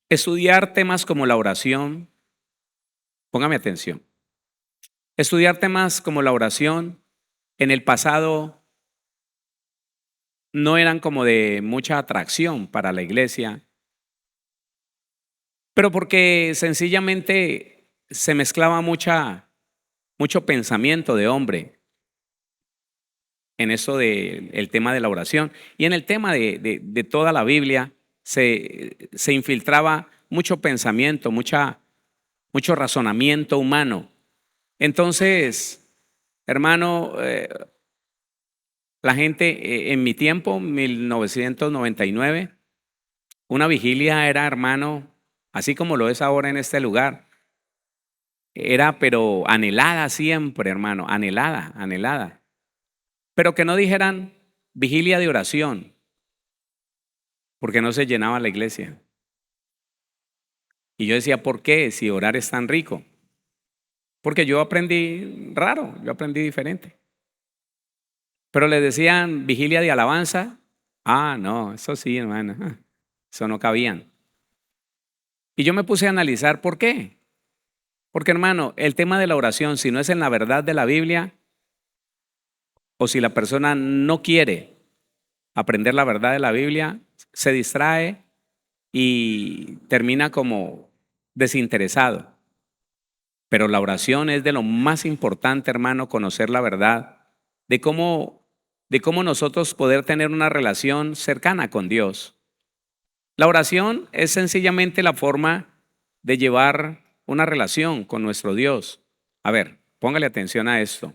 Estudiar temas como la oración, póngame atención, estudiar temas como la oración en el pasado no eran como de mucha atracción para la iglesia, pero porque sencillamente se mezclaba mucho pensamiento de hombre en eso del tema de la oración. Y en el tema de toda la Biblia se infiltraba mucho pensamiento, mucho razonamiento humano. Entonces, hermano, la gente en mi tiempo, 1999, una vigilia era, hermano, así como lo es ahora en este lugar, era pero anhelada siempre, hermano, anhelada, anhelada. Pero que no dijeran vigilia de oración, porque no se llenaba la iglesia. Y yo decía, ¿por qué? Si orar es tan rico. Porque yo aprendí raro, yo aprendí diferente. Pero le decían vigilia de alabanza. Ah, no, eso sí, hermano, eso no cabían. Y yo me puse a analizar por qué. Porque, hermano, el tema de la oración, si no es en la verdad de la Biblia, o si la persona no quiere aprender la verdad de la Biblia, se distrae y termina como desinteresado. Pero la oración es de lo más importante, hermano, conocer la verdad de cómo nosotros poder tener una relación cercana con Dios. La oración es sencillamente la forma de llevar una relación con nuestro Dios. A ver, póngale atención a esto.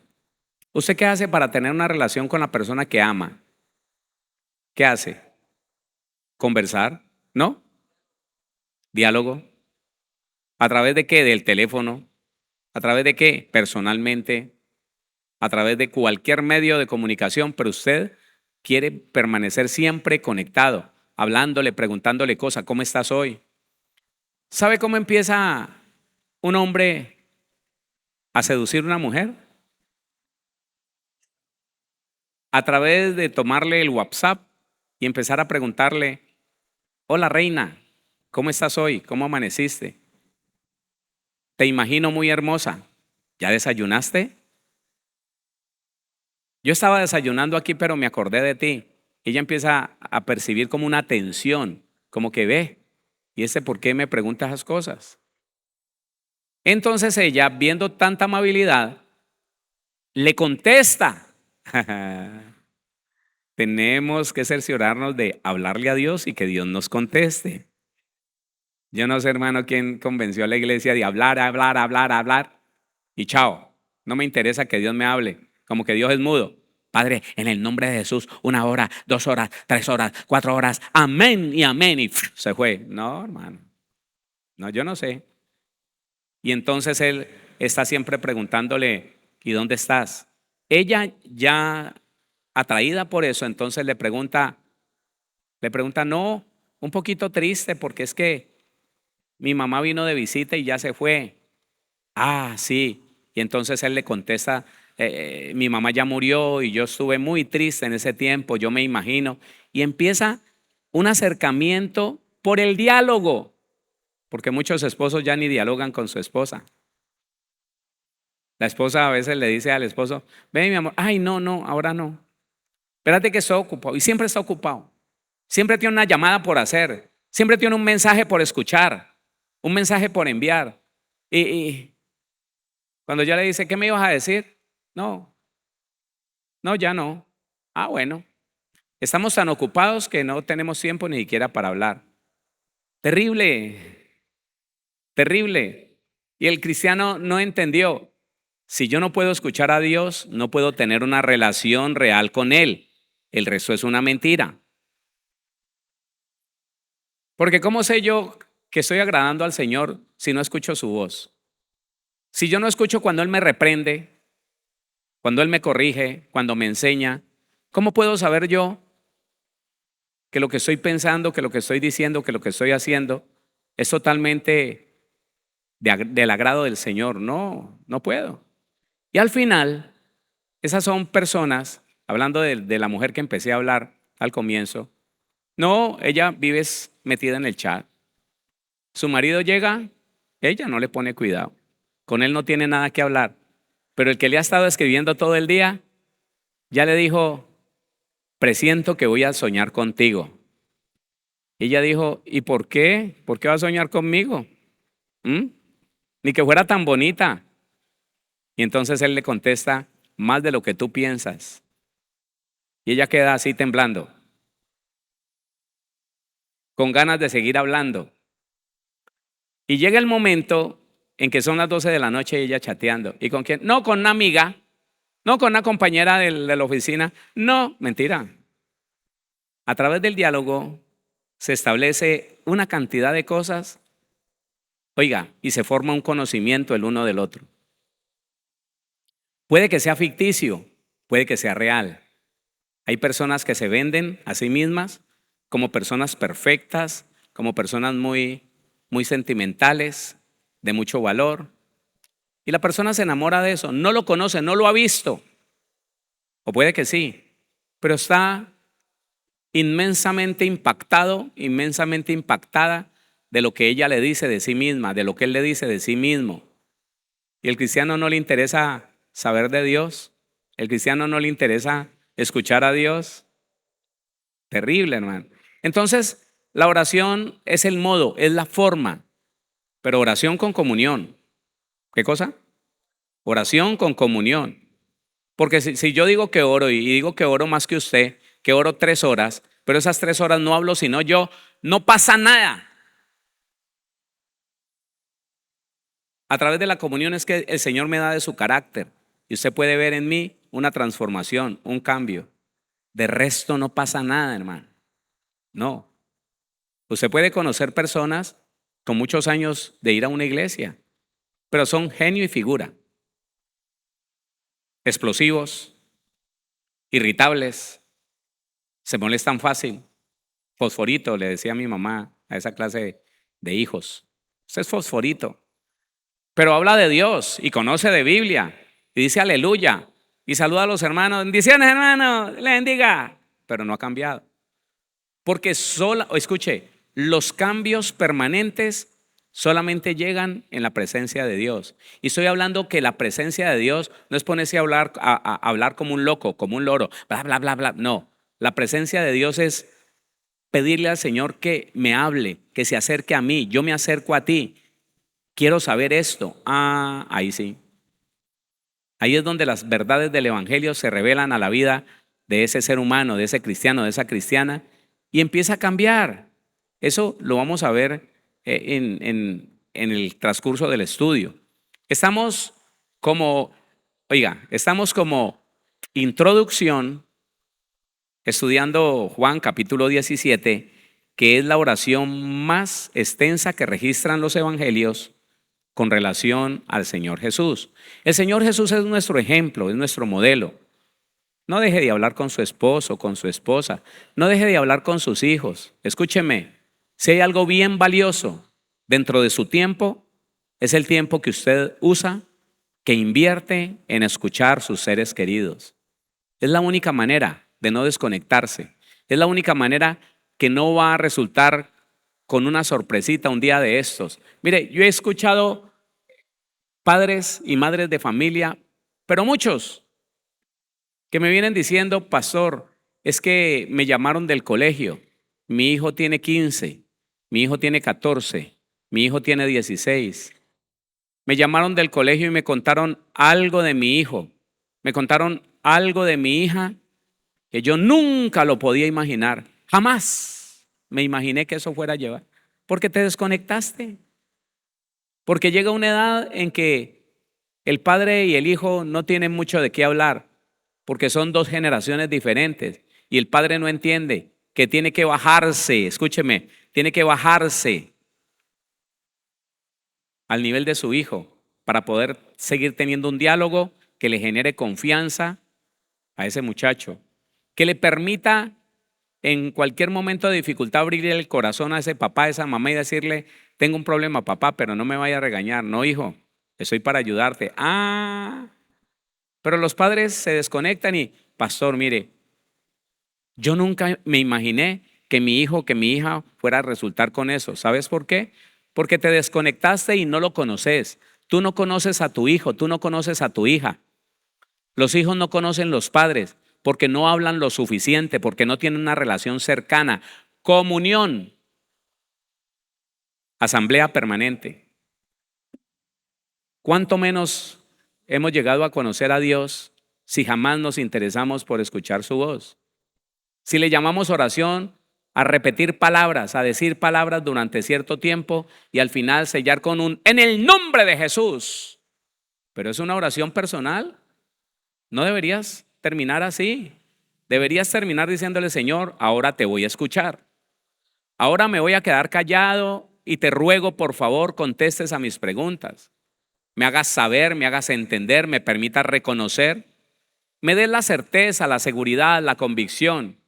¿Usted qué hace para tener una relación con la persona que ama? ¿Qué hace? ¿Conversar? ¿No? ¿Diálogo? ¿A través de qué? Del teléfono. ¿A través de qué? Personalmente. A través de cualquier medio de comunicación, pero usted quiere permanecer siempre conectado, hablándole, preguntándole cosas. ¿Cómo estás hoy? ¿Sabe cómo empieza un hombre a seducir a una mujer? A través de tomarle el WhatsApp y empezar a preguntarle, hola reina, ¿cómo estás hoy? ¿Cómo amaneciste? Te imagino muy hermosa. ¿Ya desayunaste? Yo estaba desayunando aquí, pero me acordé de ti. Ella empieza a percibir como una tensión, como que ve, ¿y este por qué me pregunta esas cosas? Entonces ella, viendo tanta amabilidad, le contesta. Tenemos que cerciorarnos de hablarle a Dios y que Dios nos conteste. Yo no sé, hermano, quién convenció a la iglesia de hablar, hablar, hablar, hablar y chao. No me interesa que Dios me hable, como que Dios es mudo. Padre, en el nombre de Jesús, 1 hora, 2 horas, 3 horas, 4 horas, amén y amén. Y se fue. No, hermano. No, yo no sé. Y entonces él está siempre preguntándole, ¿y dónde estás? Ella ya atraída por eso, entonces le pregunta, no, un poquito triste porque es que mi mamá vino de visita y ya se fue. Ah, sí. Y entonces él le contesta, mi mamá ya murió y yo estuve muy triste en ese tiempo, yo me imagino. Y empieza un acercamiento por el diálogo, porque muchos esposos ya ni dialogan con su esposa. La esposa a veces le dice al esposo, ven mi amor, ay no, no, ahora no. Espérate que estoy ocupado. Y siempre está ocupado. Siempre tiene una llamada por hacer. Siempre tiene un mensaje por escuchar. Un mensaje por enviar. Y cuando ya le dice, ¿qué me ibas a decir? No, no, ya no. Ah, bueno. Estamos tan ocupados que no tenemos tiempo ni siquiera para hablar. Terrible, terrible. Y el cristiano no entendió. Si yo no puedo escuchar a Dios, no puedo tener una relación real con Él. El resto es una mentira. Porque ¿cómo sé yo que estoy agradando al Señor si no escucho su voz? Si yo no escucho cuando Él me reprende, cuando Él me corrige, cuando me enseña, ¿cómo puedo saber yo que lo que estoy pensando, que lo que estoy diciendo, que lo que estoy haciendo es totalmente del agrado del Señor? No, no puedo. Y al final, esas son personas, hablando de la mujer que empecé a hablar al comienzo, no, ella vive metida en el chat. Su marido llega, ella no le pone cuidado. Con él no tiene nada que hablar. Pero el que le ha estado escribiendo todo el día, ya le dijo, presiento que voy a soñar contigo. Y ella dijo, ¿y por qué? ¿Por qué va a soñar conmigo? ¿Mm? Ni que fuera tan bonita. Y entonces él le contesta, más de lo que tú piensas. Y ella queda así temblando, con ganas de seguir hablando. Y llega el momento en que son las 12 de la noche y ella chateando. ¿Y con quién? No, con una amiga, no con una compañera de la oficina. No, mentira. A través del diálogo se establece una cantidad de cosas, oiga, y se forma un conocimiento el uno del otro. Puede que sea ficticio, puede que sea real. Hay personas que se venden a sí mismas como personas perfectas, como personas muy sentimentales, de mucho valor. Y la persona se enamora de eso, no lo conoce, no lo ha visto. O puede que sí, pero está inmensamente impactado, inmensamente impactada de lo que ella le dice de sí misma, de lo que él le dice de sí mismo. Y el cristiano no le interesa saber de Dios, el cristiano no le interesa escuchar a Dios. Terrible, hermano. Entonces, la oración es el modo, es la forma, pero oración con comunión. ¿Qué cosa? Oración con comunión. Porque si yo digo que oro y digo que oro más que usted, que oro 3 horas, pero esas 3 horas no hablo sino yo, no pasa nada. A través de la comunión es que el Señor me da de su carácter y usted puede ver en mí una transformación, un cambio. De resto no pasa nada, hermano. No. Usted puede conocer personas con muchos años de ir a una iglesia, pero son genio y figura. Explosivos, irritables, se molestan fácil. Fosforito, le decía a mi mamá a esa clase de hijos. Usted es fosforito, pero habla de Dios y conoce de Biblia y dice aleluya y saluda a los hermanos. Bendiciones, hermano, le bendiga, pero no ha cambiado. Porque escuche, los cambios permanentes solamente llegan en la presencia de Dios. Y estoy hablando que la presencia de Dios no es ponerse a hablar como un loco, como un loro, bla, bla, bla, bla. No, la presencia de Dios es pedirle al Señor que me hable, que se acerque a mí. Yo me acerco a ti. Quiero saber esto. Ah, ahí sí. Ahí es donde las verdades del Evangelio se revelan a la vida de ese ser humano, de ese cristiano, de esa cristiana, y empieza a cambiar. Eso lo vamos a ver en el transcurso del estudio. Estamos como introducción estudiando Juan capítulo 17, que es la oración más extensa que registran los evangelios con relación al Señor Jesús. El Señor Jesús es nuestro ejemplo, es nuestro modelo. No deje de hablar con su esposo, con su esposa. No deje de hablar con sus hijos. Escúcheme, si hay algo bien valioso dentro de su tiempo, es el tiempo que usted usa, que invierte en escuchar sus seres queridos. Es la única manera de no desconectarse. Es la única manera que no va a resultar con una sorpresita un día de estos. Mire, yo he escuchado padres y madres de familia, pero muchos, que me vienen diciendo, pastor, es que me llamaron del colegio. Mi hijo tiene 15, mi hijo tiene 14, mi hijo tiene 16. Me llamaron del colegio y me contaron algo de mi hijo. Me contaron algo de mi hija que yo nunca lo podía imaginar. Jamás me imaginé que eso fuera a llevar. Porque te desconectaste. Porque llega una edad en que el padre y el hijo no tienen mucho de qué hablar, porque son dos generaciones diferentes y el padre no entiende que tiene que bajarse, escúcheme, tiene que bajarse al nivel de su hijo para poder seguir teniendo un diálogo que le genere confianza a ese muchacho, que le permita en cualquier momento de dificultad abrirle el corazón a ese papá, a esa mamá y decirle, tengo un problema, papá, pero no me vaya a regañar. No, hijo, estoy para ayudarte. Ah, pero los padres se desconectan y, pastor, mire, yo nunca me imaginé que mi hijo, que mi hija fuera a resultar con eso. ¿Sabes por qué? Porque te desconectaste y no lo conoces. Tú no conoces a tu hijo, tú no conoces a tu hija. Los hijos no conocen los padres porque no hablan lo suficiente, porque no tienen una relación cercana. Comunión, asamblea permanente. ¿Cuánto menos hemos llegado a conocer a Dios si jamás nos interesamos por escuchar su voz? Si le llamamos oración a repetir palabras, a decir palabras durante cierto tiempo y al final sellar con un en el nombre de Jesús. Pero es una oración personal. No deberías terminar así. Deberías terminar diciéndole, Señor, ahora te voy a escuchar. Ahora me voy a quedar callado y te ruego, por favor, contestes a mis preguntas. Me hagas saber, me hagas entender, me permitas reconocer. Me des la certeza, la seguridad, la convicción.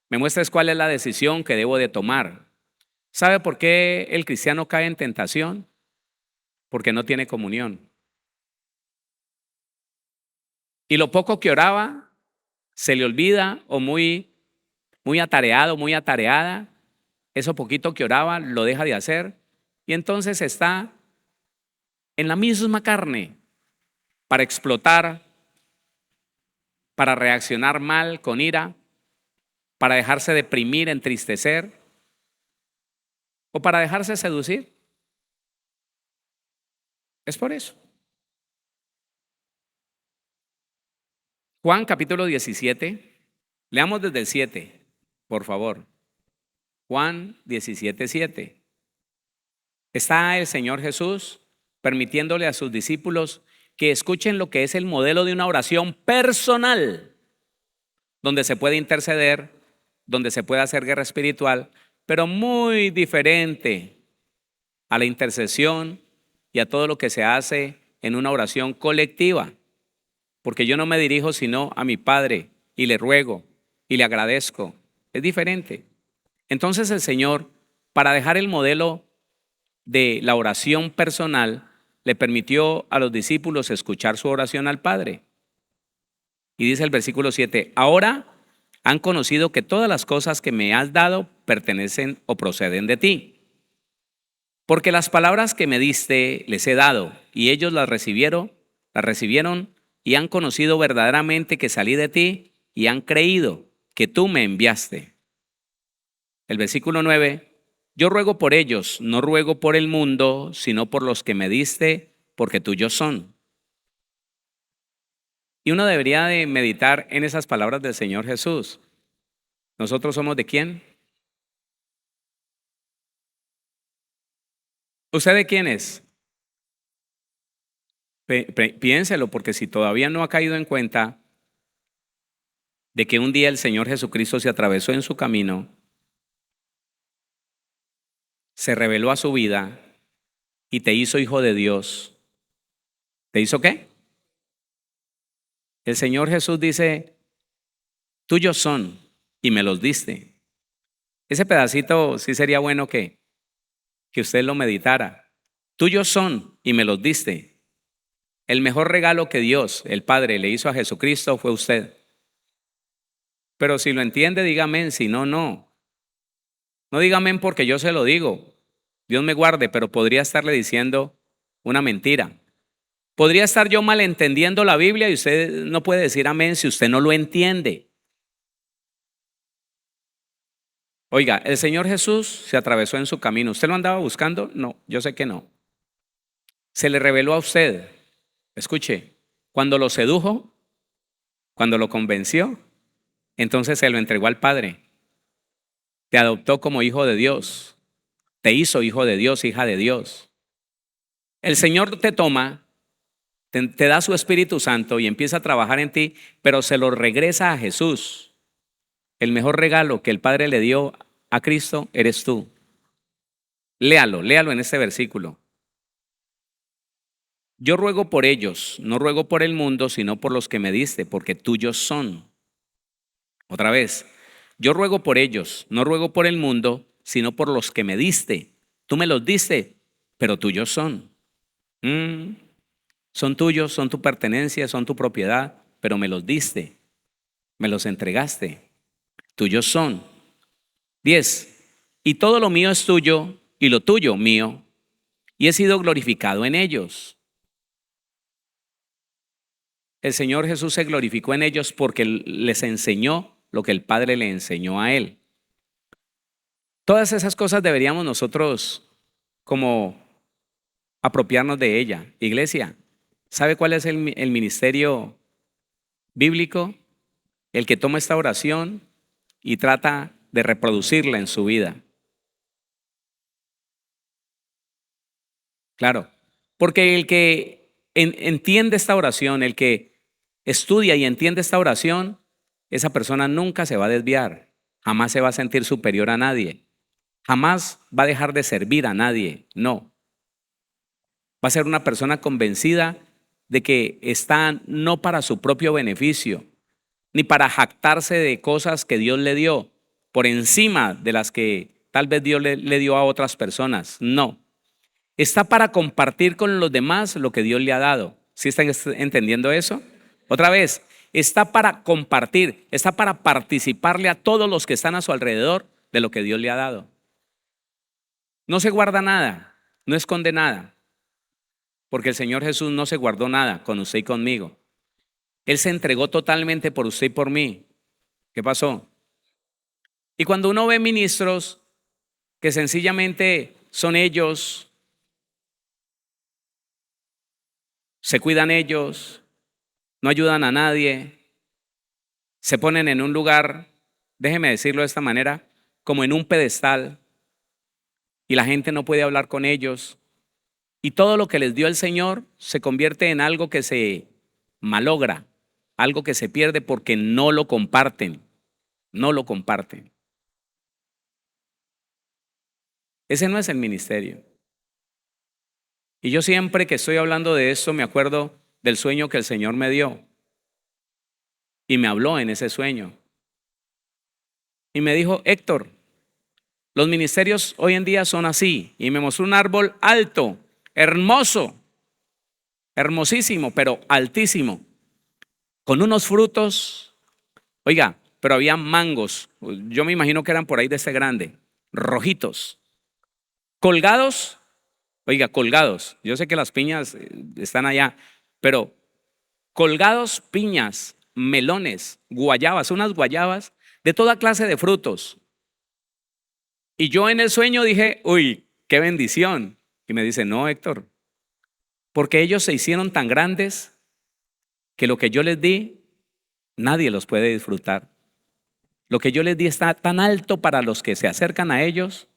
Me muestres cuál es la decisión que debo de tomar. ¿Sabe por qué el cristiano cae en tentación? Porque no tiene comunión. Y lo poco que oraba se le olvida o muy atareado, muy atareada. Eso poquito que oraba lo deja de hacer y entonces está en la misma carne para explotar, para reaccionar mal con ira, para dejarse deprimir, entristecer o para dejarse seducir. Es por eso. Juan capítulo 17, leamos desde el 7, por favor. Juan 17, 7. Está el Señor Jesús permitiéndole a sus discípulos que escuchen lo que es el modelo de una oración personal, donde se puede interceder, donde se puede hacer guerra espiritual, pero muy diferente a la intercesión y a todo lo que se hace en una oración colectiva. Porque yo no me dirijo sino a mi Padre y le ruego y le agradezco. Es diferente. Entonces el Señor, para dejar el modelo de la oración personal, le permitió a los discípulos escuchar su oración al Padre. Y dice el versículo 7, ahora han conocido que todas las cosas que me has dado pertenecen o proceden de ti. Porque las palabras que me diste les he dado, y ellos las recibieron y han conocido verdaderamente que salí de ti y han creído que tú me enviaste. El versículo 9, yo ruego por ellos, no ruego por el mundo, sino por los que me diste, porque tuyos son. Y uno debería de meditar en esas palabras del Señor Jesús. ¿Nosotros somos de quién? ¿Usted de quién es? Piénselo, porque si todavía no ha caído en cuenta de que un día el Señor Jesucristo se atravesó en su camino, se reveló a su vida y te hizo hijo de Dios. ¿Te hizo qué? El Señor Jesús dice, tuyos son y me los diste. Ese pedacito sí sería bueno que usted lo meditara. Tuyos son y me los diste. El mejor regalo que Dios, el Padre, le hizo a Jesucristo fue usted. Pero si lo entiende, diga amén, si no, no. No diga amén porque yo se lo digo. Dios me guarde, pero podría estarle diciendo una mentira. Podría estar yo malentendiendo la Biblia y usted no puede decir amén si usted no lo entiende. Oiga, el Señor Jesús se atravesó en su camino. ¿Usted lo andaba buscando? No, yo sé que no. Se le reveló a usted. Escuche, cuando lo sedujo, cuando lo convenció, entonces se lo entregó al Padre. Te adoptó como hijo de Dios. Te hizo hijo de Dios, hija de Dios. El Señor te toma, te da su Espíritu Santo y empieza a trabajar en ti, pero se lo regresa a Jesús. El mejor regalo que el Padre le dio a Cristo eres tú. Léalo en este versículo. Yo ruego por ellos, no ruego por el mundo, sino por los que me diste, porque tuyos son. Otra vez, yo ruego por ellos, no ruego por el mundo, sino por los que me diste. Tú me los diste, pero tuyos son. Son tuyos, son tu pertenencia, son tu propiedad, pero me los diste, me los entregaste. Tuyos son. 10. Y todo lo mío es tuyo y lo tuyo mío, y he sido glorificado en ellos. El Señor Jesús se glorificó en ellos porque les enseñó lo que el Padre le enseñó a Él. Todas esas cosas deberíamos nosotros como apropiarnos de ella. Iglesia, ¿sabe cuál es el ministerio bíblico? El que toma esta oración y trata de reproducirla en su vida. Claro, porque el que entiende esta oración, el que estudia y entiende esta oración, esa persona nunca se va a desviar, jamás se va a sentir superior a nadie, jamás va a dejar de servir a nadie, no. Va a ser una persona convencida de que está no para su propio beneficio, ni para jactarse de cosas que Dios le dio por encima de las que tal vez Dios le dio a otras personas. No. Está para compartir con los demás lo que Dios le ha dado. ¿Sí están entendiendo eso? Otra vez, está para compartir, está para participarle a todos los que están a su alrededor de lo que Dios le ha dado. No se guarda nada, no esconde nada, porque el Señor Jesús no se guardó nada con usted y conmigo. Él se entregó totalmente por usted y por mí. ¿Qué pasó? Y cuando uno ve ministros que sencillamente son ellos, se cuidan ellos, no ayudan a nadie, se ponen en un lugar, déjeme decirlo de esta manera, como en un pedestal, y la gente no puede hablar con ellos, y todo lo que les dio el Señor se convierte en algo que se malogra, algo que se pierde porque no lo comparten, no lo comparten. Ese no es el ministerio. Y yo siempre que estoy hablando de esto me acuerdo del sueño que el Señor me dio. Y me habló en ese sueño. Y me dijo, Héctor, los ministerios hoy en día son así. Y me mostró un árbol alto, hermoso, hermosísimo, pero altísimo, con unos frutos. Oiga, pero había mangos. Yo me imagino que eran por ahí de ese grande, rojitos, colgados. Oiga, colgados. Yo sé que las piñas están allá, pero colgados piñas, melones, guayabas, unas guayabas de toda clase de frutos. Y yo en el sueño dije, uy, qué bendición. Y me dice, no, Héctor, porque ellos se hicieron tan grandes que lo que yo les di, nadie los puede disfrutar. Lo que yo les di está tan alto para los que se acercan a ellos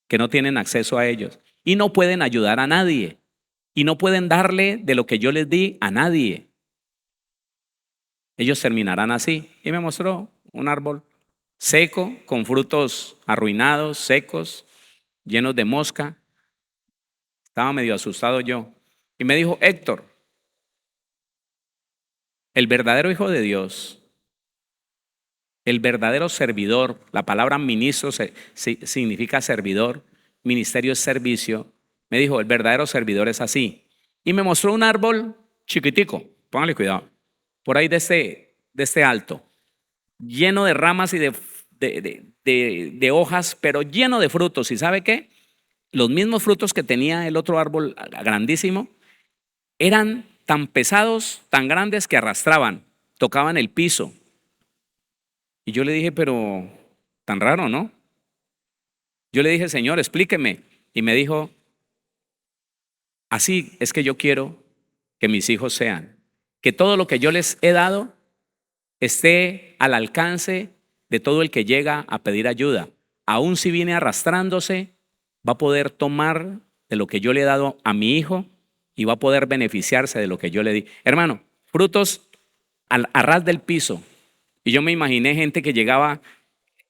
que no tienen acceso a ellos y no pueden ayudar a nadie y no pueden darle de lo que yo les di a nadie. Ellos terminarán así. Y me mostró un árbol seco, con frutos arruinados, secos, llenos de mosca. Estaba medio asustado yo. Y me dijo, Héctor, el verdadero Hijo de Dios, el verdadero servidor, la palabra ministro significa servidor, ministerio es servicio. Me dijo, el verdadero servidor es así. Y me mostró un árbol chiquitico, póngale cuidado, por ahí de este alto, lleno de ramas y de hojas, pero lleno de frutos. ¿Y sabe qué? Los mismos frutos que tenía el otro árbol grandísimo eran tan pesados, tan grandes que arrastraban, tocaban el piso. Y yo le dije, pero tan raro, ¿no? Yo le dije, Señor, explíqueme. Y me dijo, así es que yo quiero que mis hijos sean, que todo lo que yo les he dado esté al alcance de todo el que llega a pedir ayuda. Aun si viene arrastrándose, va a poder tomar de lo que yo le he dado a mi hijo y va a poder beneficiarse de lo que yo le di. Hermano, frutos a ras del piso. Y yo me imaginé gente que llegaba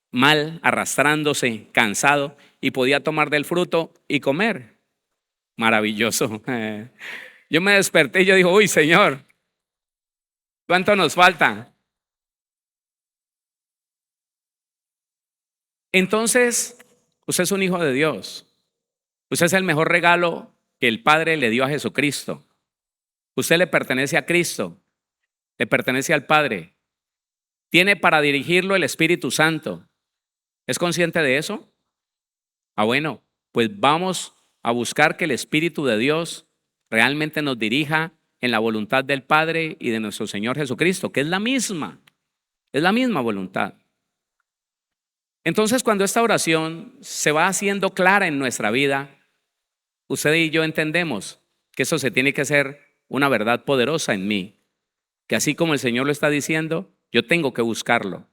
mal, arrastrándose, cansado, y podía tomar del fruto y comer. Maravilloso. Yo me desperté y yo dije, uy, Señor, ¿cuánto nos falta? Entonces, usted es un hijo de Dios. Usted es el mejor regalo que el Padre le dio a Jesucristo. Usted le pertenece a Cristo, le pertenece al Padre. Tiene para dirigirlo el Espíritu Santo. ¿Es consciente de eso? Ah, bueno, pues vamos a buscar que el Espíritu de Dios realmente nos dirija en la voluntad del Padre y de nuestro Señor Jesucristo, que es la misma voluntad. Entonces, cuando esta oración se va haciendo clara en nuestra vida, usted y yo entendemos que eso se tiene que hacer una verdad poderosa en mí, que así como el Señor lo está diciendo, yo tengo que buscarlo.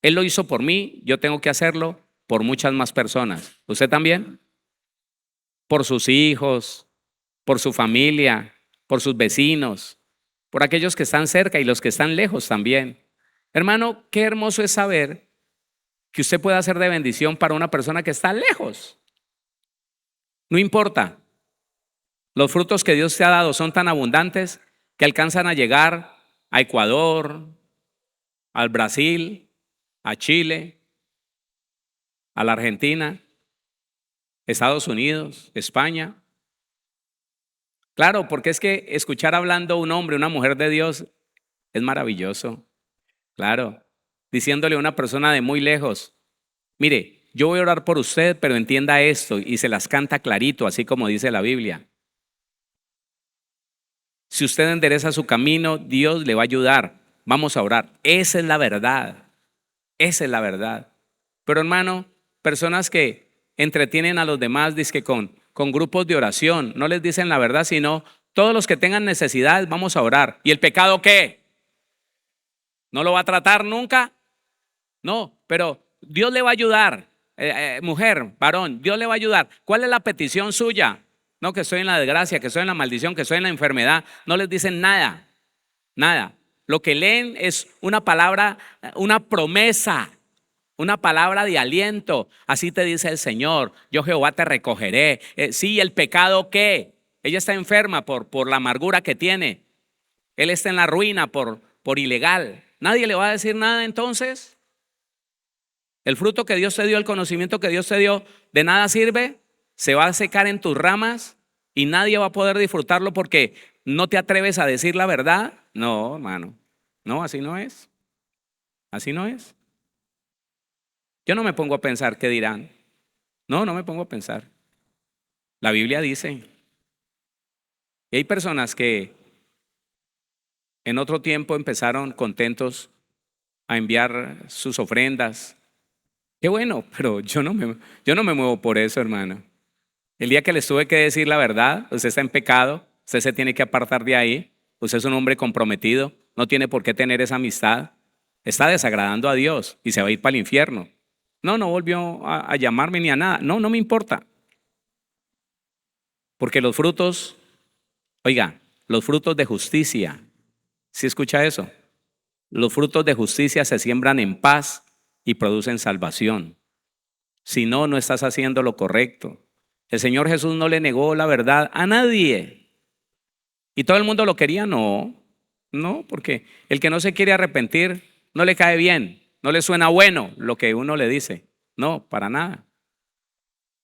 Él lo hizo por mí, yo tengo que hacerlo por muchas más personas. ¿Usted también? Por sus hijos, por su familia, por sus vecinos, por aquellos que están cerca y los que están lejos también. Hermano, qué hermoso es saber que usted puede hacer de bendición para una persona que está lejos. No importa. Los frutos que Dios te ha dado son tan abundantes que alcanzan a llegar a Ecuador, al Brasil, a Chile, a la Argentina, Estados Unidos, España. Claro, porque es que escuchar hablando un hombre, una mujer de Dios es maravilloso. Claro, diciéndole a una persona de muy lejos, mire, yo voy a orar por usted, pero entienda esto, y se las canta clarito, así como dice la Biblia. Si usted endereza su camino, Dios le va a ayudar. Vamos a orar. Esa es la verdad. Esa es la verdad. Pero hermano, personas que entretienen a los demás, dizque con grupos de oración, no les dicen la verdad, sino todos los que tengan necesidad, vamos a orar. ¿Y el pecado qué? ¿No lo va a tratar nunca? No, pero Dios le va a ayudar. Mujer, varón, Dios le va a ayudar. ¿Cuál es la petición suya? No, que estoy en la desgracia, que estoy en la maldición, que estoy en la enfermedad. No les dicen nada, nada. Lo que leen es una palabra, una promesa, una palabra de aliento. Así te dice el Señor, yo Jehová te recogeré. Sí, ¿el pecado qué? Ella está enferma por la amargura que tiene. Él está en la ruina por ilegal. ¿Nadie le va a decir nada entonces? El fruto que Dios te dio, el conocimiento que Dios te dio, de nada sirve, se va a secar en tus ramas y nadie va a poder disfrutarlo porque no te atreves a decir la verdad. No, hermano, no, así no es. Así no es. Yo no me pongo a pensar qué dirán. No me pongo a pensar. La Biblia dice, y hay personas que en otro tiempo empezaron contentos a enviar sus ofrendas. Qué bueno, pero yo no me muevo por eso, hermano. El día que les tuve que decir la verdad, usted está en pecado, usted se tiene que apartar de ahí, usted es un hombre comprometido, no tiene por qué tener esa amistad, está desagradando a Dios y se va a ir para el infierno. No volvió a llamarme ni a nada, no me importa. Porque los frutos, oiga, los frutos de justicia, ¿sí escucha eso? Los frutos de justicia se siembran en paz y producen salvación. Si no, no estás haciendo lo correcto. El Señor Jesús no le negó la verdad a nadie. ¿Y todo el mundo lo quería? No, porque el que no se quiere arrepentir no le cae bien, no le suena bueno lo que uno le dice. No, para nada.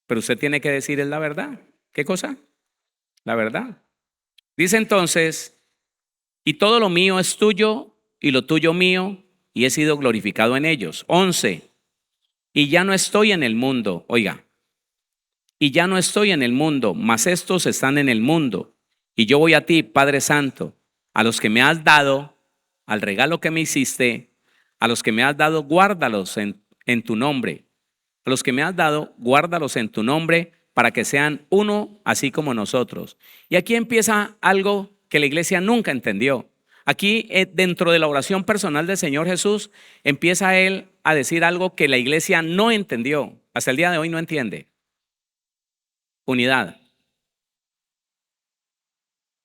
Pero usted tiene que decir es la verdad. ¿Qué cosa? La verdad. Dice entonces, y todo lo mío es tuyo y lo tuyo mío, y he sido glorificado en ellos. 11. Y ya no estoy en el mundo, oiga, y ya no estoy en el mundo, mas estos están en el mundo. Y yo voy a ti, Padre Santo, a los que me has dado, al regalo que me hiciste, a los que me has dado, guárdalos en tu nombre. A los que me has dado, guárdalos en tu nombre, para que sean uno, así como nosotros. Y aquí empieza algo que la iglesia nunca entendió. Aquí, dentro de la oración personal del Señor Jesús, empieza Él a decir algo que la iglesia no entendió. Hasta el día de hoy no entiende. Unidad.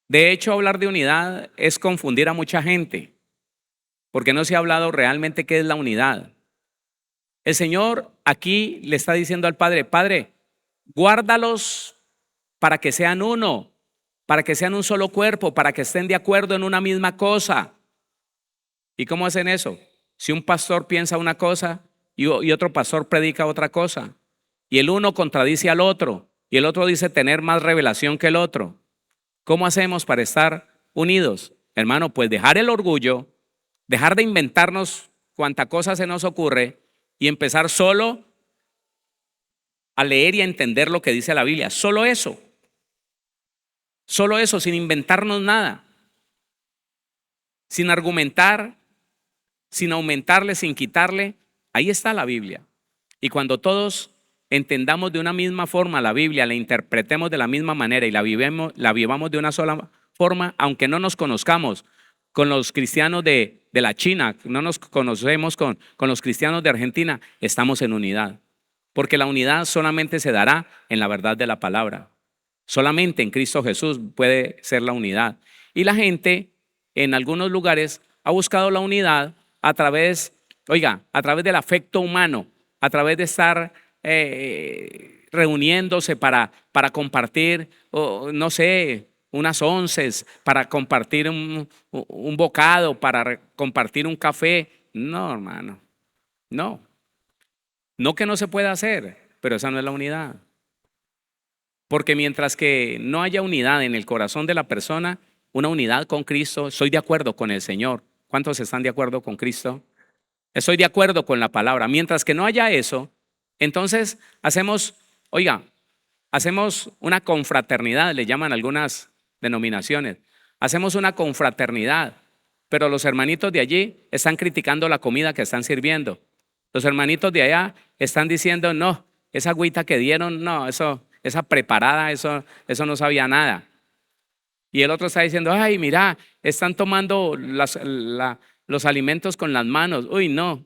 De hecho, hablar de unidad es confundir a mucha gente, porque no se ha hablado realmente qué es la unidad. El Señor aquí le está diciendo al Padre, Padre, guárdalos para que sean uno, para que sean un solo cuerpo, para que estén de acuerdo en una misma cosa. ¿Y cómo hacen eso? Si un pastor piensa una cosa y otro pastor predica otra cosa, y el uno contradice al otro, y el otro dice tener más revelación que el otro, ¿cómo hacemos para estar unidos? Hermano, pues dejar el orgullo, dejar de inventarnos cuánta cosa se nos ocurre y empezar solo a leer y a entender lo que dice la Biblia. Solo eso, sin inventarnos nada, sin argumentar, sin aumentarle, sin quitarle. Ahí está la Biblia. Y cuando todos entendamos de una misma forma la Biblia, la interpretemos de la misma manera y la vivamos de una sola forma, aunque no nos conozcamos con los cristianos de la China, no nos conocemos con los cristianos de Argentina, estamos en unidad. Porque la unidad solamente se dará en la verdad de la palabra. Solamente en Cristo Jesús puede ser la unidad. Y la gente en algunos lugares ha buscado la unidad a través del afecto humano, a través de estar reuniéndose para compartir, no sé, unas onces, para compartir un bocado, para compartir un café. No, hermano, no. No que no se pueda hacer, pero esa no es la unidad. Porque mientras que no haya unidad en el corazón de la persona, una unidad con Cristo, estoy de acuerdo con el Señor. ¿Cuántos están de acuerdo con Cristo? Estoy de acuerdo con la palabra. Mientras que no haya eso, entonces hacemos una confraternidad, le llaman algunas denominaciones. Hacemos una confraternidad, pero los hermanitos de allí están criticando la comida que están sirviendo. Los hermanitos de allá están diciendo, no, esa agüita que dieron, no, esa preparada, eso no sabía nada. Y el otro está diciendo, ay, mira, están tomando los alimentos con las manos. Uy, no.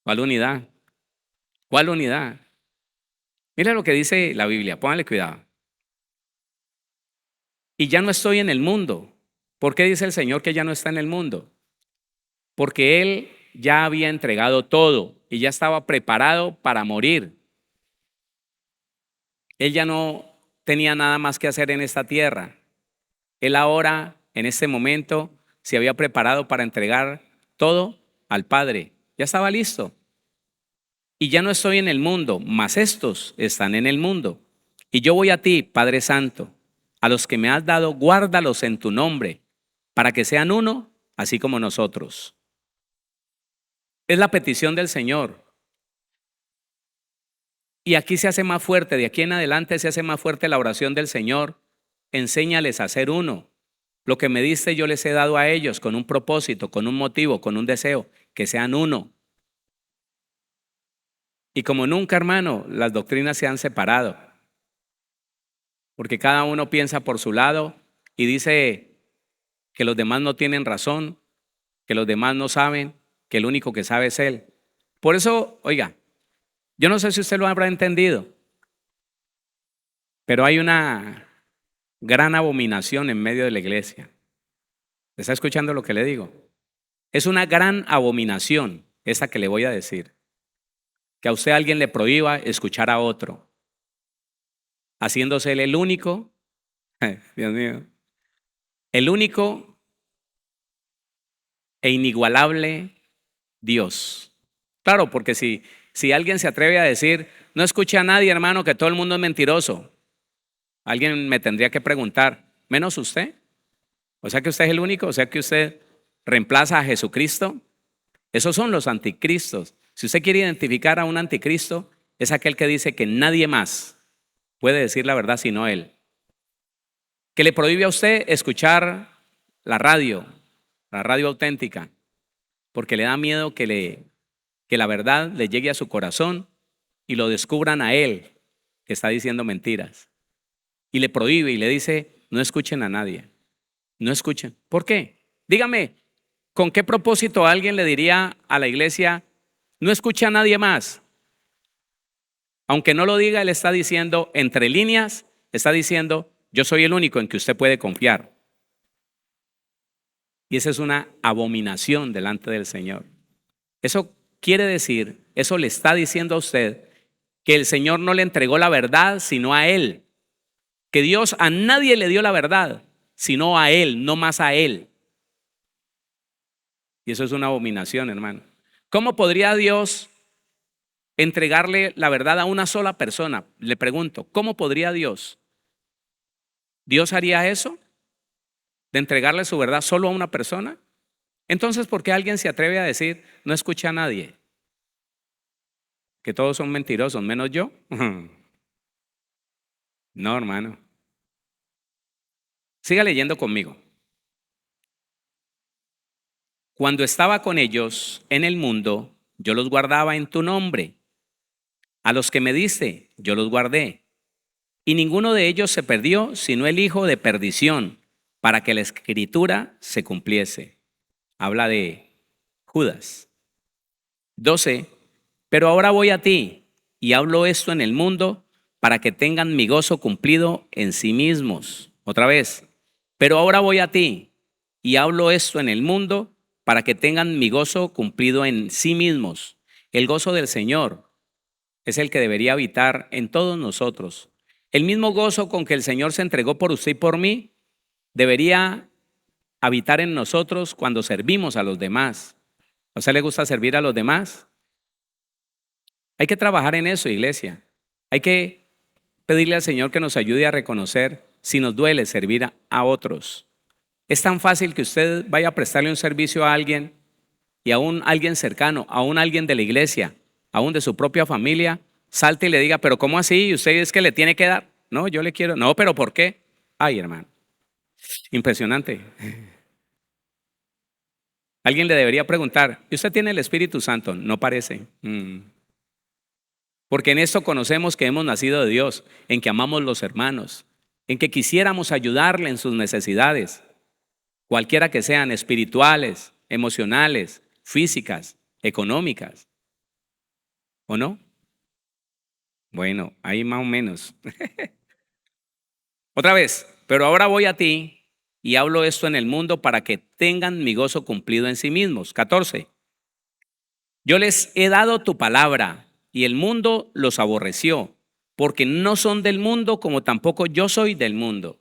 ¿Cuál unidad? ¿Cuál unidad? Mira lo que dice la Biblia, póngale cuidado. Y ya no estoy en el mundo. ¿Por qué dice el Señor que ya no está en el mundo? Porque Él ya había entregado todo y ya estaba preparado para morir. Él ya no tenía nada más que hacer en esta tierra. Él ahora, en este momento, se había preparado para entregar todo al Padre. Ya estaba listo. Y ya no estoy en el mundo, mas estos están en el mundo. Y yo voy a ti, Padre Santo, a los que me has dado, guárdalos en tu nombre, para que sean uno, así como nosotros. Es la petición del Señor. Y aquí se hace más fuerte, de aquí en adelante se hace más fuerte la oración del Señor. Enséñales a ser uno. Lo que me diste yo les he dado a ellos con un propósito, con un motivo, con un deseo, que sean uno. Y como nunca, hermano, las doctrinas se han separado. Porque cada uno piensa por su lado y dice que los demás no tienen razón, que los demás no saben, que el único que sabe es Él. Por eso, yo no sé si usted lo habrá entendido, pero hay una gran abominación en medio de la iglesia. ¿Está escuchando lo que le digo? Es una gran abominación esa que le voy a decir. Que a usted alguien le prohíba escuchar a otro, haciéndose él el único, Dios mío, el único e inigualable Dios. Claro, porque si alguien se atreve a decir, no escuche a nadie, hermano, que todo el mundo es mentiroso, alguien me tendría que preguntar, ¿menos usted? O sea que usted es el único, o sea que usted reemplaza a Jesucristo. Esos son los anticristos. Si usted quiere identificar a un anticristo, es aquel que dice que nadie más puede decir la verdad sino él. Que le prohíbe a usted escuchar la radio auténtica, porque le da miedo que la verdad le llegue a su corazón y lo descubran a él, que está diciendo mentiras. Y le prohíbe y le dice, no escuchen a nadie. No escuchen. ¿Por qué? Dígame, ¿con qué propósito alguien le diría a la iglesia, no escucha a nadie más? Aunque no lo diga, él está diciendo, entre líneas, está diciendo, yo soy el único en que usted puede confiar. Y esa es una abominación delante del Señor. Eso quiere decir, eso le está diciendo a usted, que el Señor no le entregó la verdad, sino a Él. Que Dios a nadie le dio la verdad, sino a Él, no más a Él. Y eso es una abominación, hermano. ¿Cómo podría Dios entregarle la verdad a una sola persona? Le pregunto, ¿cómo podría Dios? ¿Dios haría eso? ¿De entregarle su verdad solo a una persona? Entonces, ¿por qué alguien se atreve a decir, no escucha a nadie? que todos son mentirosos, menos yo. No, hermano. Siga leyendo conmigo. Cuando estaba con ellos en el mundo, yo los guardaba en tu nombre. A los que me diste, yo los guardé. Y ninguno de ellos se perdió, sino el hijo de perdición, para que la escritura se cumpliese. Habla de Judas. 12. Pero ahora voy a ti y hablo esto en el mundo para que tengan mi gozo cumplido en sí mismos. Otra vez. Pero ahora voy a ti y hablo esto en el mundo para que tengan mi gozo cumplido en sí mismos. El gozo del Señor es el que debería habitar en todos nosotros. El mismo gozo con que el Señor se entregó por usted y por mí debería habitar en nosotros cuando servimos a los demás. ¿A usted le gusta servir a los demás? Hay que trabajar en eso, iglesia. Hay que pedirle al Señor que nos ayude a reconocer si nos duele servir a otros. Es tan fácil que usted vaya a prestarle un servicio a alguien y aún alguien cercano, aún alguien de la iglesia, aún de su propia familia, salte y le diga, pero ¿cómo así? ¿Usted es que le tiene que dar? No, yo le quiero. No, pero ¿por qué? Ay, hermano, impresionante. Alguien le debería preguntar, ¿y usted tiene el Espíritu Santo? No parece. Porque en esto conocemos que hemos nacido de Dios, en que amamos los hermanos, en que quisiéramos ayudarle en sus necesidades, cualquiera que sean, espirituales, emocionales, físicas, económicas. ¿O no? Bueno, ahí más o menos. Otra vez, pero ahora voy a ti y hablo esto en el mundo para que tengan mi gozo cumplido en sí mismos. 14. Yo les he dado tu palabra y el mundo los aborreció, porque no son del mundo como tampoco yo soy del mundo.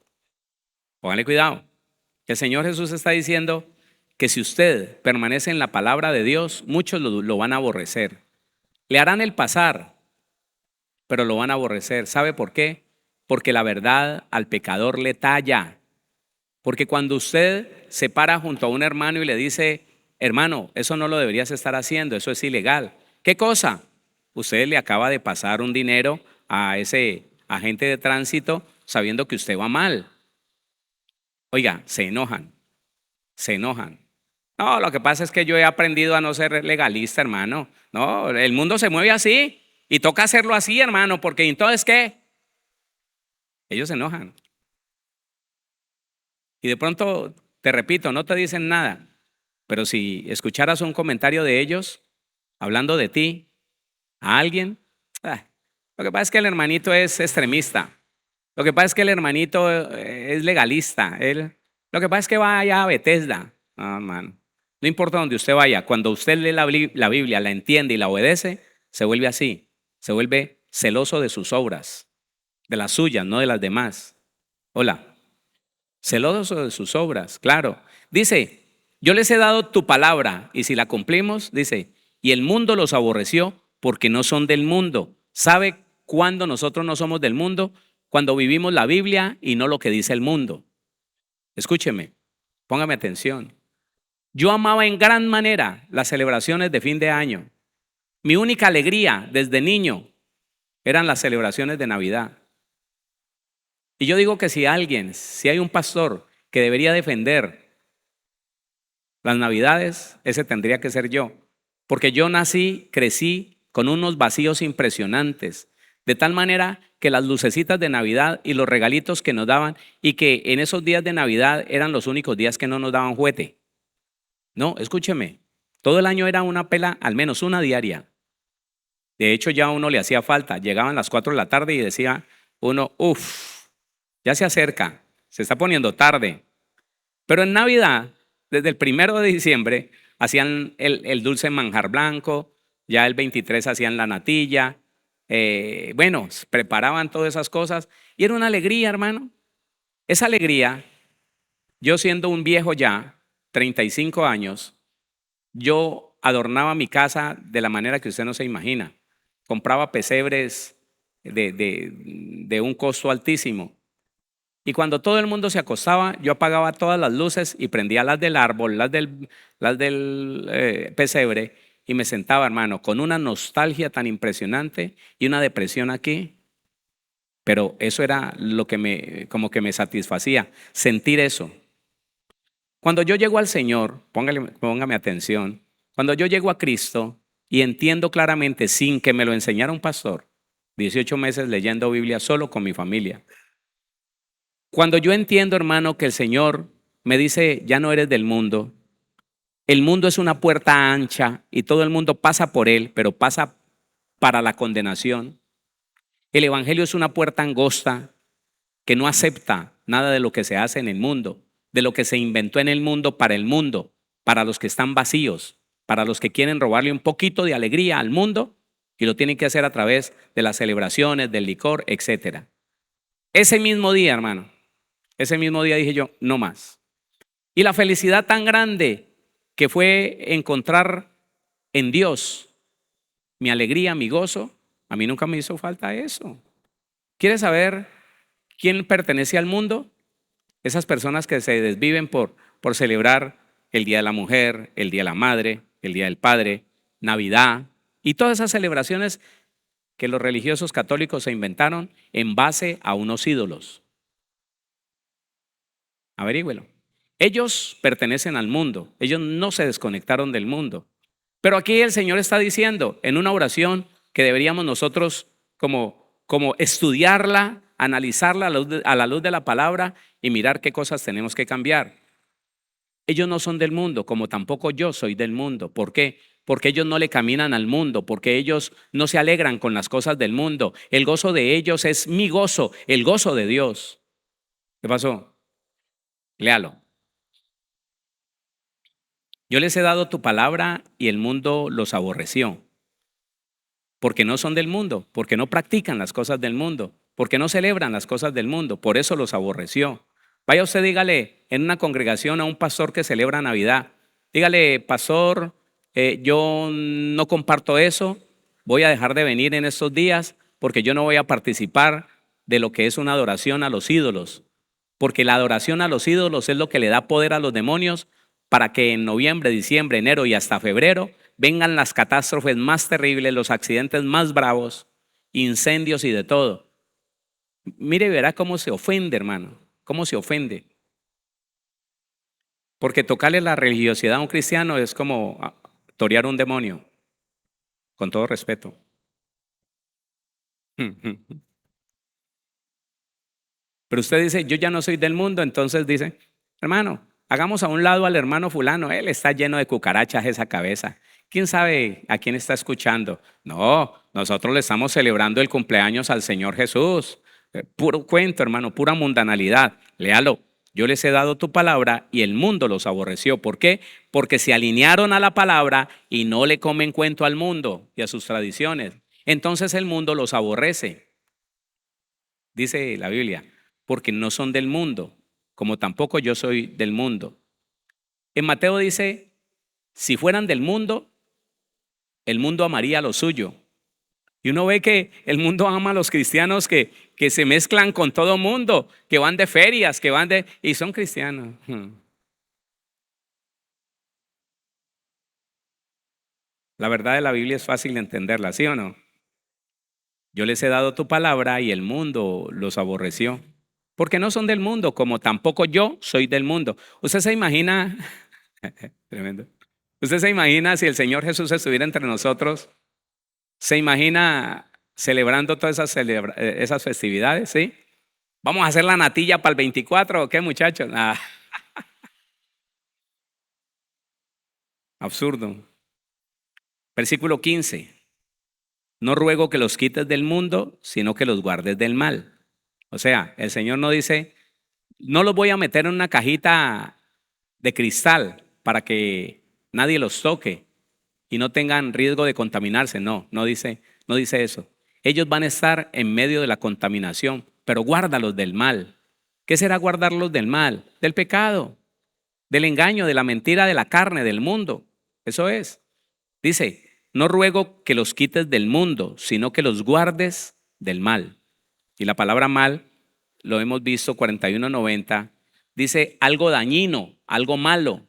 Póngale cuidado. El Señor Jesús está diciendo que si usted permanece en la palabra de Dios, muchos lo van a aborrecer. Le harán el pasar, pero lo van a aborrecer. ¿Sabe por qué? Porque la verdad al pecador le talla. Porque cuando usted se para junto a un hermano y le dice, hermano, eso no lo deberías estar haciendo, eso es ilegal. ¿Qué cosa? Usted le acaba de pasar un dinero a ese agente de tránsito sabiendo que usted va mal. Oiga, se enojan. No, lo que pasa es que yo he aprendido a no ser legalista, hermano. No, el mundo se mueve así y toca hacerlo así, hermano, porque entonces, ¿qué? Ellos se enojan. Y de pronto, te repito, no te dicen nada, pero si escucharas un comentario de ellos hablando de ti a alguien, lo que pasa es que el hermanito es extremista. Lo que pasa es que el hermanito es legalista. Lo que pasa es que vaya a Bethesda. No, hermano. No importa donde usted vaya, cuando usted lee la Biblia, la entiende y la obedece, se vuelve así. Se vuelve celoso de sus obras, de las suyas, no de las demás. Hola. Celoso de sus obras, claro. Dice, yo les he dado tu palabra y si la cumplimos, dice, y el mundo los aborreció porque no son del mundo. ¿Sabe cuándo nosotros no somos del mundo? Cuando vivimos la Biblia y no lo que dice el mundo. Escúcheme, póngame atención. Yo amaba en gran manera las celebraciones de fin de año. Mi única alegría desde niño eran las celebraciones de Navidad. Y yo digo que si hay un pastor que debería defender las Navidades, ese tendría que ser yo. Porque yo crecí con unos vacíos impresionantes, de tal manera que las lucecitas de Navidad y los regalitos que nos daban, y que en esos días de Navidad eran los únicos días que no nos daban juguete. No, escúcheme, todo el año era una pela, al menos una diaria. De hecho, ya a uno le hacía falta. Llegaban las 4 de la tarde y decía uno, ya se acerca, se está poniendo tarde. Pero en Navidad, desde el 1 de diciembre, hacían el dulce manjar blanco, ya el 23 hacían la natilla, preparaban todas esas cosas y era una alegría, hermano. Esa alegría, yo siendo un viejo ya, 35 años, yo adornaba mi casa de la manera que usted no se imagina. Compraba pesebres de un costo altísimo. Y cuando todo el mundo se acostaba, yo apagaba todas las luces y prendía las del árbol, las del pesebre, y me sentaba, hermano, con una nostalgia tan impresionante y una depresión aquí. Pero eso era lo que como que me satisfacía, sentir eso. Cuando yo llego al Señor, póngame atención, cuando yo llego a Cristo y entiendo claramente, sin que me lo enseñara un pastor, 18 meses leyendo Biblia solo con mi familia. Cuando yo entiendo, hermano, que el Señor me dice, ya no eres del mundo, el mundo es una puerta ancha y todo el mundo pasa por él, pero pasa para la condenación. El Evangelio es una puerta angosta que no acepta nada de lo que se hace en el mundo, de lo que se inventó en el mundo, para los que están vacíos, para los que quieren robarle un poquito de alegría al mundo y lo tienen que hacer a través de las celebraciones, del licor, etc. Ese mismo día, hermano, ese mismo día dije yo, no más. Y la felicidad tan grande que fue encontrar en Dios mi alegría, mi gozo, a mí nunca me hizo falta eso. ¿Quieres saber quién pertenece al mundo? Esas personas que se desviven por celebrar el Día de la Mujer, el Día de la Madre, el Día del Padre, Navidad y todas esas celebraciones que los religiosos católicos se inventaron en base a unos ídolos. Averígüelo. Ellos pertenecen al mundo, ellos no se desconectaron del mundo. Pero aquí el Señor está diciendo en una oración que deberíamos nosotros como estudiarla, analizarla a la luz de la palabra y mirar qué cosas tenemos que cambiar. Ellos no son del mundo, como tampoco yo soy del mundo. ¿Por qué? Porque ellos no le caminan al mundo, porque ellos no se alegran con las cosas del mundo. El gozo de ellos es mi gozo, el gozo de Dios. ¿Qué pasó? Léalo. Yo les he dado tu palabra y el mundo los aborreció, porque no son del mundo, porque no practican las cosas del mundo, porque no celebran las cosas del mundo, por eso los aborreció. Vaya usted, dígale en una congregación a un pastor que celebra Navidad, dígale, pastor, yo no comparto eso, voy a dejar de venir en estos días porque yo no voy a participar de lo que es una adoración a los ídolos, porque la adoración a los ídolos es lo que le da poder a los demonios para que en noviembre, diciembre, enero y hasta febrero vengan las catástrofes más terribles, los accidentes más bravos, incendios y de todo. Mire, verá cómo se ofende, hermano, cómo se ofende. Porque tocarle la religiosidad a un cristiano es como torear un demonio, con todo respeto. Pero usted dice, yo ya no soy del mundo, entonces dice, hermano, hagamos a un lado al hermano fulano, él está lleno de cucarachas esa cabeza. ¿Quién sabe a quién está escuchando? No, nosotros le estamos celebrando el cumpleaños al Señor Jesús. Puro cuento, hermano, pura mundanalidad. Léalo. Yo les he dado tu palabra y el mundo los aborreció. ¿Por qué? Porque se alinearon a la palabra y no le comen cuento al mundo y a sus tradiciones. Entonces el mundo los aborrece. Dice la Biblia, porque no son del mundo, como tampoco yo soy del mundo. En Mateo dice, si fueran del mundo, el mundo amaría lo suyo. Y uno ve que el mundo ama a los cristianos que se mezclan con todo mundo, que van de ferias, y son cristianos. La verdad de la Biblia es fácil de entenderla, ¿sí o no? Yo les he dado tu palabra y el mundo los aborreció, porque no son del mundo, como tampoco yo soy del mundo. ¿Usted se imagina? Tremendo. ¿Usted se imagina si el Señor Jesús estuviera entre nosotros? ¿Se imagina celebrando todas esas festividades? ¿Sí? ¿Vamos a hacer la natilla para el 24 o qué, muchachos? Absurdo. Versículo 15. No ruego que los quites del mundo, sino que los guardes del mal. O sea, el Señor no dice, no los voy a meter en una cajita de cristal para que nadie los toque y no tengan riesgo de contaminarse. No dice eso. Ellos van a estar en medio de la contaminación, pero guárdalos del mal. ¿Qué será guardarlos del mal? Del pecado, del engaño, de la mentira, de la carne, del mundo. Eso es. Dice, no ruego que los quites del mundo, sino que los guardes del mal. Y la palabra mal, lo hemos visto 41:90, dice algo dañino, algo malo.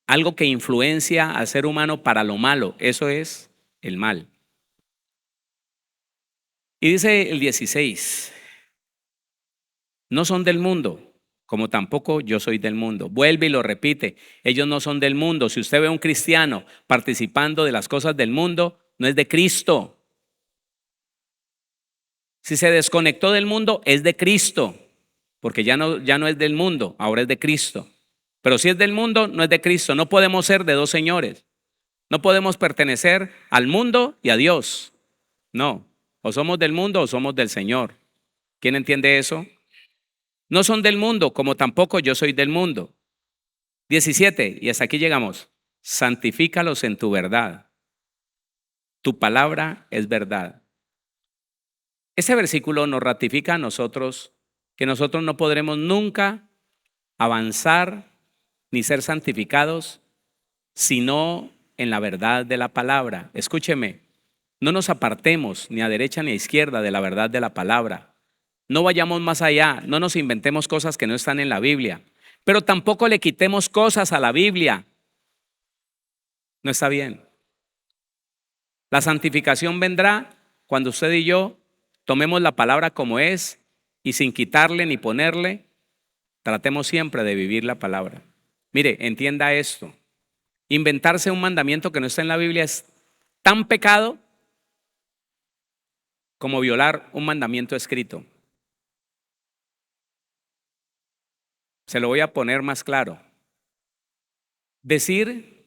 algo que influencia al ser humano para lo malo. Eso es el mal. Y dice el 16, no son del mundo, como tampoco yo soy del mundo. Vuelve y lo repite, ellos no son del mundo. Si usted ve a un cristiano participando de las cosas del mundo, no es de Cristo. Si se desconectó del mundo, es de Cristo, porque ya no es del mundo, ahora es de Cristo. Pero si es del mundo, no es de Cristo. No podemos ser de dos señores. No podemos pertenecer al mundo y a Dios. No, o somos del mundo o somos del Señor. ¿Quién entiende eso? No son del mundo, como tampoco yo soy del mundo. 17, y hasta aquí llegamos. Santifícalos en tu verdad. Tu palabra es verdad. Este versículo nos ratifica a nosotros que nosotros no podremos nunca avanzar ni ser santificados sino en la verdad de la palabra. Escúcheme, no nos apartemos ni a derecha ni a izquierda de la verdad de la palabra. No vayamos más allá, no nos inventemos cosas que no están en la Biblia, pero tampoco le quitemos cosas a la Biblia. No está bien. La santificación vendrá cuando usted y yo tomemos la palabra como es y sin quitarle ni ponerle, tratemos siempre de vivir la palabra. Mire, entienda esto. Inventarse un mandamiento que no está en la Biblia es tan pecado como violar un mandamiento escrito. Se lo voy a poner más claro. Decir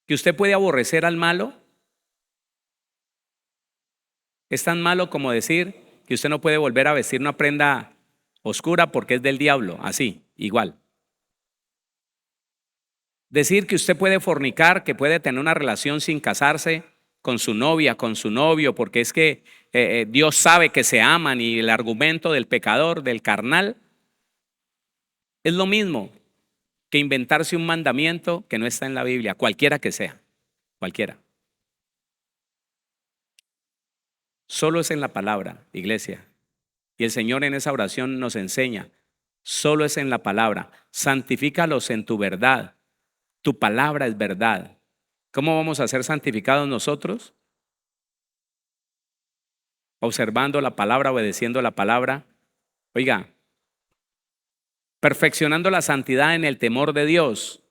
que usted puede aborrecer al malo es tan malo como decir que usted no puede volver a vestir una prenda oscura porque es del diablo, así, igual. Decir que usted puede fornicar, que puede tener una relación sin casarse con su novia, con su novio, porque es que Dios sabe que se aman y el argumento del pecador, del carnal, es lo mismo que inventarse un mandamiento que no está en la Biblia, cualquiera que sea, cualquiera. Solo es en la palabra, iglesia. Y el Señor en esa oración nos enseña, solo es en la palabra. Santifícalos en tu verdad. Tu palabra es verdad. ¿Cómo vamos a ser santificados nosotros? Observando la palabra, obedeciendo la palabra. Oiga, perfeccionando la santidad en el temor de Dios,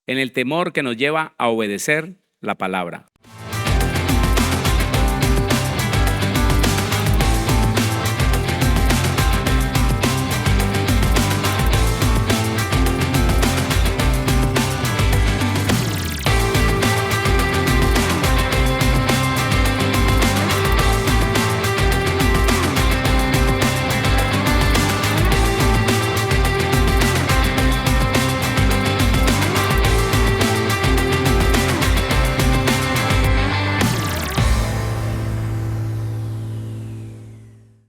en el temor que nos lleva a obedecer la palabra.